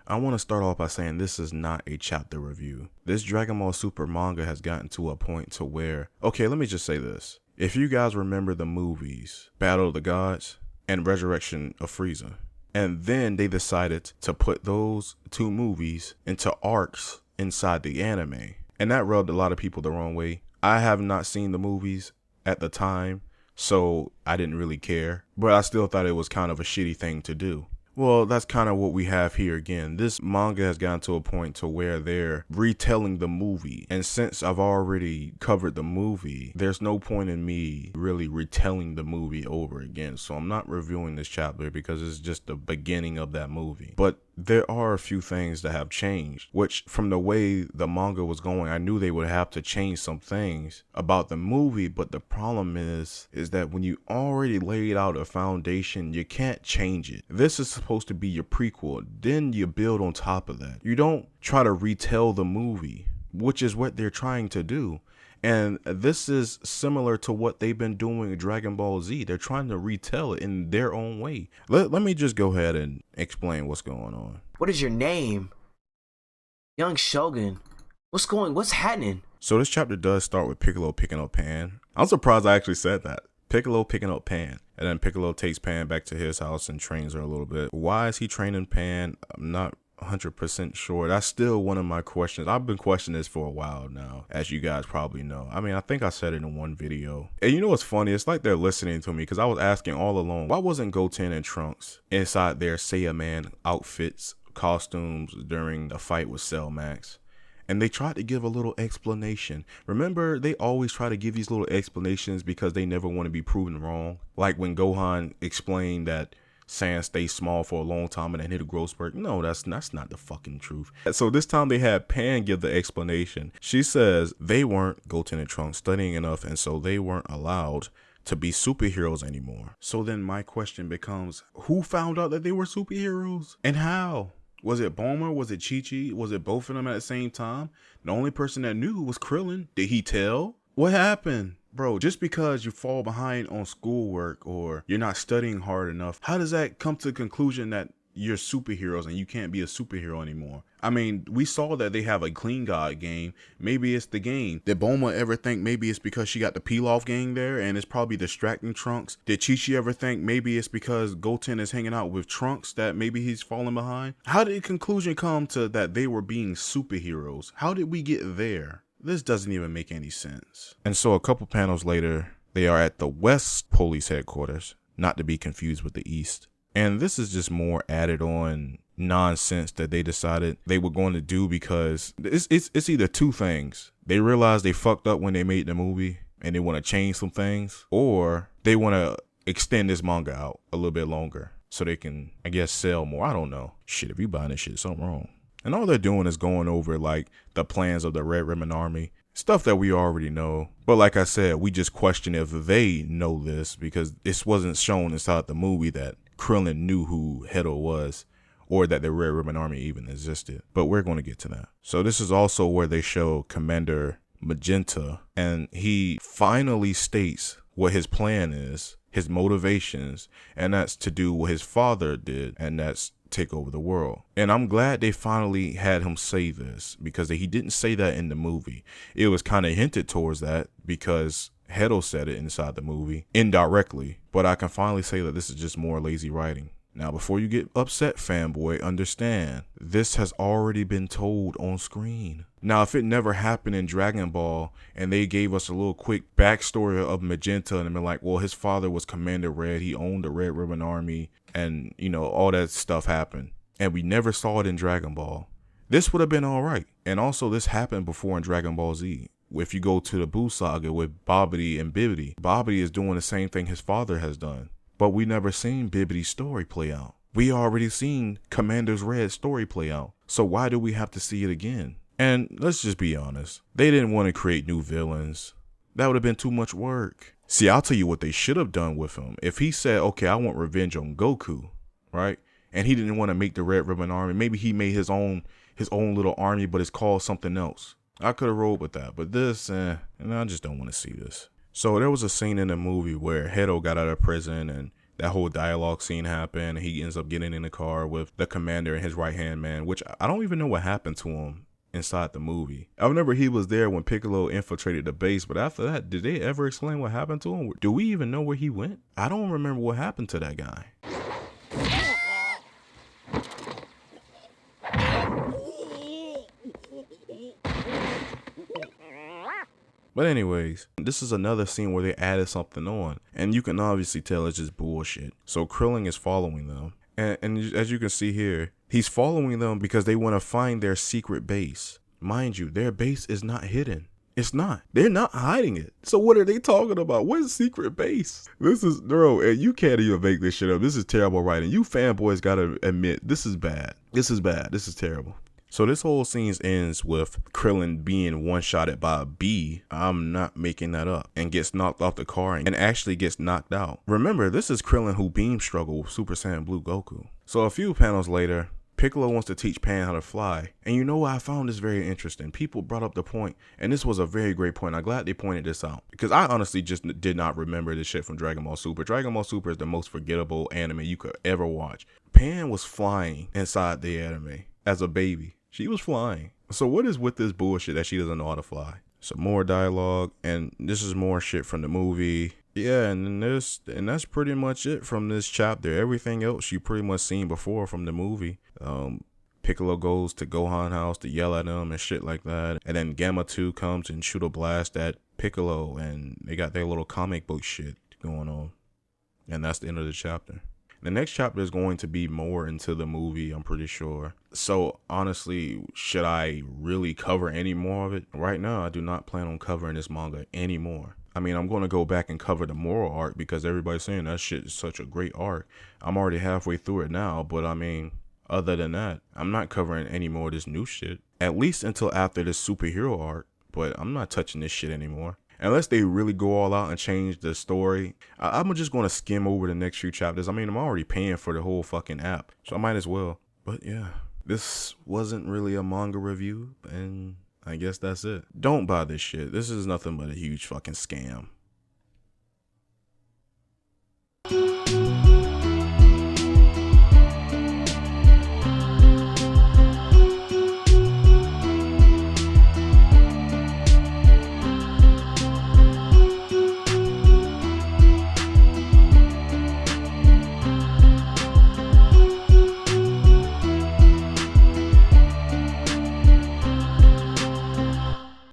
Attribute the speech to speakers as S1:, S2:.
S1: I want to start off by saying this is not a chapter review. This Dragon Ball Super manga has gotten to a point to where, okay, let me just say this. If you guys remember the movies, Battle of the Gods and Resurrection of Frieza, and then they decided to put those two movies into arcs inside the anime, and that rubbed a lot of people the wrong way. I have not seen the movies at the time, so I didn't really care, but I still thought it was kind of a shitty thing to do. Well, that's kind of what we have here again. This manga has gotten to a point to where they're retelling the movie. And since I've already covered the movie, there's no point in me really retelling the movie over again. So I'm not reviewing this chapter because it's just the beginning of that movie. But there are a few things that have changed, which from the way the manga was going, I knew they would have to change some things about the movie. But the problem is that when you already laid out a foundation, you can't change it. This is supposed to be your prequel. Then you build on top of that. You don't try to retell the movie, which is what they're trying to do. And this is similar to what they've been doing in Dragon Ball Z. They're trying to retell it in their own way. Let me just go ahead and explain what's going on.
S2: What is your name? Young Shogun. What's happening?
S1: So this chapter does start with Piccolo picking up Pan. I'm surprised I actually said that. Piccolo picking up Pan. And then Piccolo takes Pan back to his house and trains her a little bit. Why is he training Pan? I'm not 100% sure. That's still one of my questions. I've been questioning this for a while now, as you guys probably know. I mean, I think I said it in one video. And you know what's funny? It's like they're listening to me because I was asking all along, why wasn't Goten and Trunks inside their Saiyaman outfits, costumes during the fight with Cell Max? And they tried to give a little explanation. Remember, they always try to give these little explanations because they never want to be proven wrong. Like when Gohan explained that Saiyan stays small for a long time and then hit a growth spurt. No, that's not the fucking truth. So this time they had Pan give the explanation. She says they weren't, Goten and Trunks, studying enough, and so they weren't allowed to be superheroes anymore. So then my question becomes, who found out that they were superheroes? And how? Was it Bulma? Was it Chi-Chi? Was it both of them at the same time? The only person that knew was Krillin. Did he tell? What happened? Bro, just because you fall behind on schoolwork or you're not studying hard enough, how does that come to the conclusion that you're superheroes and you can't be a superhero anymore? I mean, we saw that they have a Clean God game. Maybe it's the game. Did Bulma ever think maybe it's because she got the peel-off gang there and it's probably distracting Trunks? Did Chi-Chi ever think maybe it's because Goten is hanging out with Trunks that maybe he's falling behind? How did the conclusion come to that they were being superheroes? How did we get there? This doesn't even make any sense. And so a couple panels later, they are at the West Police Headquarters, not to be confused with the East. And this is just more added on nonsense that they decided they were going to do because it's either two things. They realized they fucked up when they made the movie and they want to change some things, or they want to extend this manga out a little bit longer so they can, I guess, sell more. I don't know. Shit, if you buying this shit, something wrong. And all they're doing is going over like the plans of the Red Ribbon Army, stuff that we already know. But like I said, we just question if they know this because this wasn't shown inside the movie that Krillin knew who Hedo was or that the Red Ribbon Army even existed. But we're going to get to that. So this is also where they show Commander Magenta, and he finally states what his plan is, his motivations, and that's to do what his father did, and that's take over the world. And I'm glad they finally had him say this because he didn't say that in the movie. It was kind of hinted towards that because Hedo said it inside the movie indirectly, but I can finally say that this is just more lazy writing. Now, before you get upset, fanboy, understand this has already been told on screen. Now, if it never happened in Dragon Ball and they gave us a little quick backstory of Magenta and been like, well, his father was Commander Red, he owned the Red Ribbon Army, and you know, all that stuff happened, and we never saw it in Dragon Ball, this would have been all right. And also, this happened before in Dragon Ball Z. If you go to the Buu saga with Babidi and Bibidi, Babidi is doing the same thing his father has done. But we never seen Bibidi's story play out. We already seen Commander's Red story play out. So why do we have to see it again? And let's just be honest. They didn't want to create new villains. That would have been too much work. See, I'll tell you what they should have done with him. If he said, okay, I want revenge on Goku, right? And he didn't want to make the Red Ribbon Army. Maybe he made his own little army, but it's called something else. I could have rolled with that. But this, and I just don't want to see this. So there was a scene in the movie where Hedo got out of prison and that whole dialogue scene happened. He ends up getting in the car with the commander and his right hand man, which I don't even know what happened to him inside the movie. I remember he was there when Piccolo infiltrated the base, but after that, did they ever explain what happened to him? Do we even know where he went? I don't remember what happened to that guy. But anyways, this is another scene where they added something on, and you can obviously tell it's just bullshit. So Krillin is following them, and as you can see here, he's following them because they want to find their secret base. Mind you, their base is not hidden. It's not. They're not hiding it. So what are they talking about? What is secret base? This is, bro, you can't even make this shit up. This is terrible writing. You fanboys gotta admit, this is bad. This is bad. This is terrible. So this whole scene ends with Krillin being one-shotted by a bee. I'm not making that up. And gets knocked off the car and actually gets knocked out. Remember, this is Krillin who beam struggled with Super Saiyan Blue Goku. So a few panels later, Piccolo wants to teach Pan how to fly. And you know what? I found this very interesting. People brought up the point, and this was a very great point. I'm glad they pointed this out, because I honestly just did not remember this shit from Dragon Ball Super. Dragon Ball Super is the most forgettable anime you could ever watch. Pan was flying inside the anime as a baby. She was flying. So what is with this bullshit that she doesn't know how to fly? Some more dialogue, and this is more shit from the movie. Yeah, and that's pretty much it from this chapter. Everything else you pretty much seen before from the movie. Piccolo goes to Gohan house to yell at him and shit like that. And then Gamma 2 comes and shoot a blast at Piccolo, and they got their little comic book shit going on. And that's the end of the chapter. The next chapter is going to be more into the movie, I'm pretty sure. So honestly, should I really cover any more of it? Right now, I do not plan on covering this manga anymore. I mean, I'm going to go back and cover the moral arc because everybody's saying that shit is such a great arc. I'm already halfway through it now, but I mean, other than that, I'm not covering any more of this new shit. At least until after this superhero arc, but I'm not touching this shit anymore. Unless they really go all out and change the story, I'm just going to skim over the next few chapters. I mean, I'm already paying for the whole fucking app, so I might as well. But yeah, this wasn't really a manga review, and I guess that's it. Don't buy this shit. This is nothing but a huge fucking scam.